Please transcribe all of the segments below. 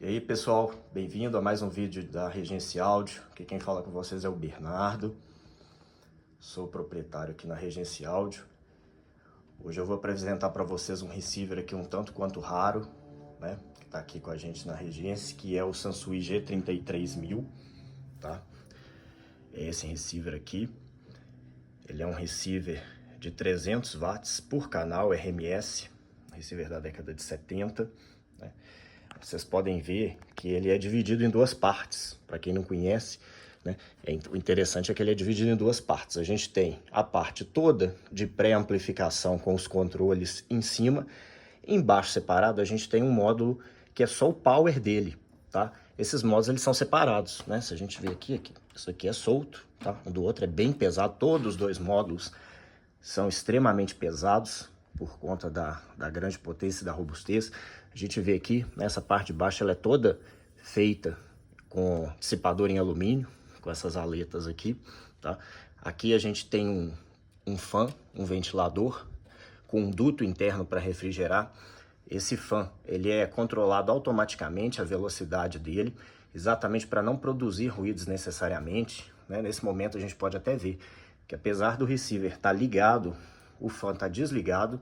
E aí pessoal, bem-vindo a mais um vídeo da Regency Áudio. Aqui quem fala com vocês é o Bernardo. Sou proprietário aqui na Regency Áudio. Hoje eu vou apresentar para vocês um receiver aqui um tanto quanto raro, né? Que está aqui com a gente na Regency, que é o Sansui G33000, tá? É esse receiver aqui. Ele é um receiver de 300 watts por canal RMS, receiver da década de 70, né? Vocês podem ver que ele é dividido em duas partes, para quem não conhece, né? O interessante é que ele é dividido em duas partes. A gente tem a parte toda de pré-amplificação com os controles em cima. Embaixo separado a gente tem um módulo que é só o power dele, tá? Esses módulos eles são separados, né? Se a gente ver aqui, isso aqui é solto, tá? Um do outro é bem pesado. Todos os dois módulos são extremamente pesados por conta da grande potência e da robustez. A gente vê aqui, nessa parte de baixo, ela é toda feita com dissipador em alumínio, com essas aletas aqui, tá? Aqui a gente tem um fã, um ventilador, com um duto interno para refrigerar. Esse fã, ele é controlado automaticamente, a velocidade dele, exatamente para não produzir ruídos necessariamente, né? Nesse momento a gente pode até ver que apesar do receiver estar ligado, o fã está desligado,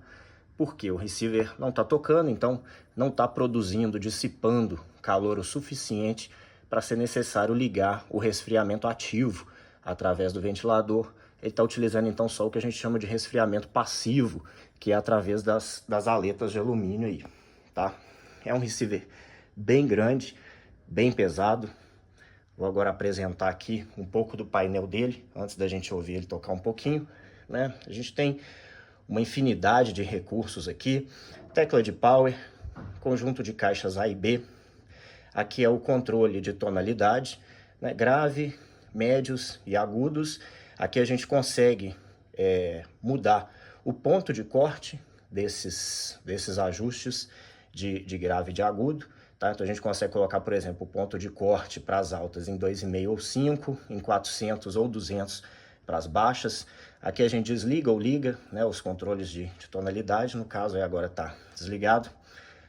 porque o receiver não está tocando, então não está produzindo, dissipando calor o suficiente para ser necessário ligar o resfriamento ativo através do ventilador. Ele está utilizando então só o que a gente chama de resfriamento passivo, que é através das aletas de alumínio aí, tá? É um receiver bem grande, bem pesado. Vou agora apresentar aqui um pouco do painel dele, antes da gente ouvir ele tocar um pouquinho, né? A gente tem uma infinidade de recursos aqui, tecla de power, conjunto de caixas A e B. Aqui é o controle de tonalidade, né? Grave, médios e agudos. Aqui a gente consegue mudar o ponto de corte desses ajustes de grave e de agudo. Tá? Então a gente consegue colocar, por exemplo, o ponto de corte para as altas em 2,5 ou 5, em 400 ou 200 para as baixas. Aqui a gente desliga ou liga, né, os controles de tonalidade, no caso aí agora está desligado.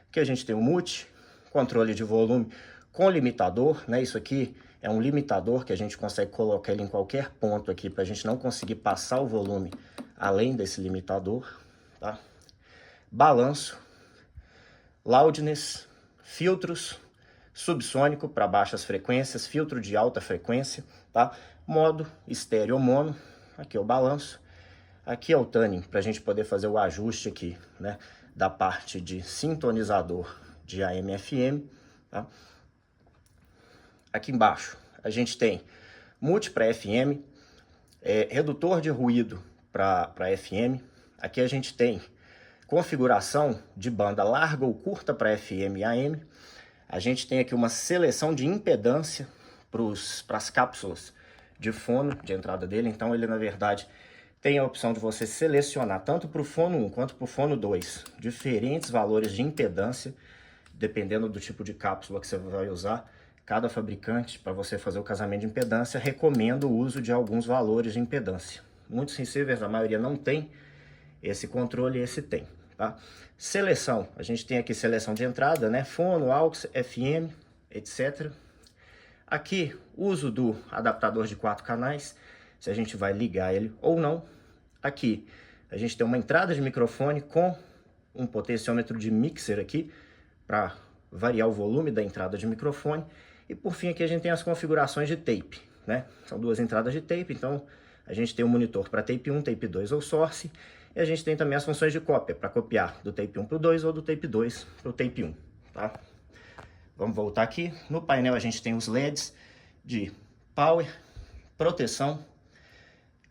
Aqui a gente tem o mute, controle de volume com limitador, né? Isso aqui é um limitador que a gente consegue colocar ele em qualquer ponto aqui para a gente não conseguir passar o volume além desse limitador, tá? Balanço, loudness, filtros, subsônico para baixas frequências, filtro de alta frequência, tá? Modo estéreo mono, aqui é o balanço, aqui é o tuning para a gente poder fazer o ajuste aqui, né? Da parte de sintonizador de AM e FM, tá? Aqui embaixo a gente tem multi para FM, redutor de ruído para FM. Aqui a gente tem configuração de banda larga ou curta para FM e AM. A gente tem aqui uma seleção de impedância para as cápsulas de fono de entrada dele. Então ele, na verdade, tem a opção de você selecionar tanto para o fono 1 quanto para o fono 2 diferentes valores de impedância, dependendo do tipo de cápsula que você vai usar. Cada fabricante, para você fazer o casamento de impedância, recomenda o uso de alguns valores de impedância. Muitos receivers, a maioria não tem esse controle, esse tem, tá? Seleção, a gente tem aqui seleção de entrada, né? Fono, aux, FM, etc. Aqui, uso do adaptador de 4 canais, se a gente vai ligar ele ou não. Aqui, a gente tem uma entrada de microfone com um potenciômetro de mixer aqui, para variar o volume da entrada de microfone. E por fim, aqui a gente tem as configurações de tape, né? São duas entradas de tape, então a gente tem um monitor para tape 1, tape 2 ou source. E a gente tem também as funções de cópia, para copiar do tape 1 para o 2 ou do tape 2 para o tape 1, tá? Vamos voltar aqui. No painel a gente tem os LEDs de power, proteção,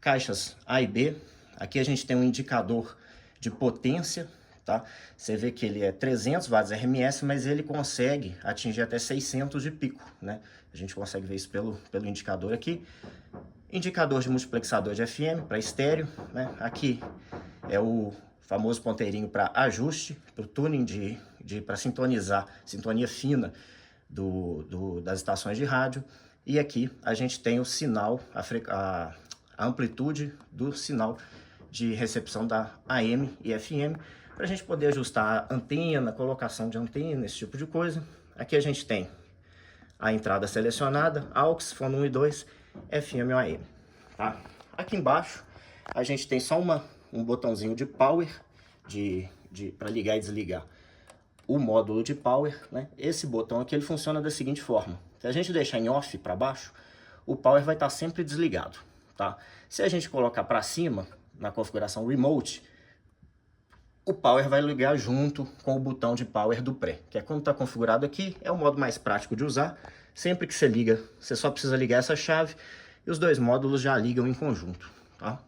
caixas A e B. Aqui a gente tem um indicador de potência, tá? Você vê que ele é 300 watts RMS, mas ele consegue atingir até 600 de pico, né? A gente consegue ver isso pelo indicador aqui. Indicador de multiplexador de FM para estéreo, né? Aqui é o famoso ponteirinho para ajuste, para o tuning para sintonizar, sintonia fina das estações de rádio. E aqui a gente tem o sinal, a amplitude do sinal de recepção da AM e FM, para a gente poder ajustar a antena, colocação de antena, esse tipo de coisa, Aqui a gente tem a entrada selecionada, AUX, fono 1 e 2, FM ou AM, tá? Aqui embaixo a gente tem só um botãozinho de power, para ligar e desligar o módulo de power, né? Esse botão aqui ele funciona da seguinte forma: se a gente deixar em off para baixo, o power vai estar sempre desligado, tá? Se a gente colocar para cima, na configuração remote, o power vai ligar junto com o botão de power do pré, que é como está configurado aqui, é o modo mais prático de usar. Sempre que você liga, você só precisa ligar essa chave e os dois módulos já ligam em conjunto, tá?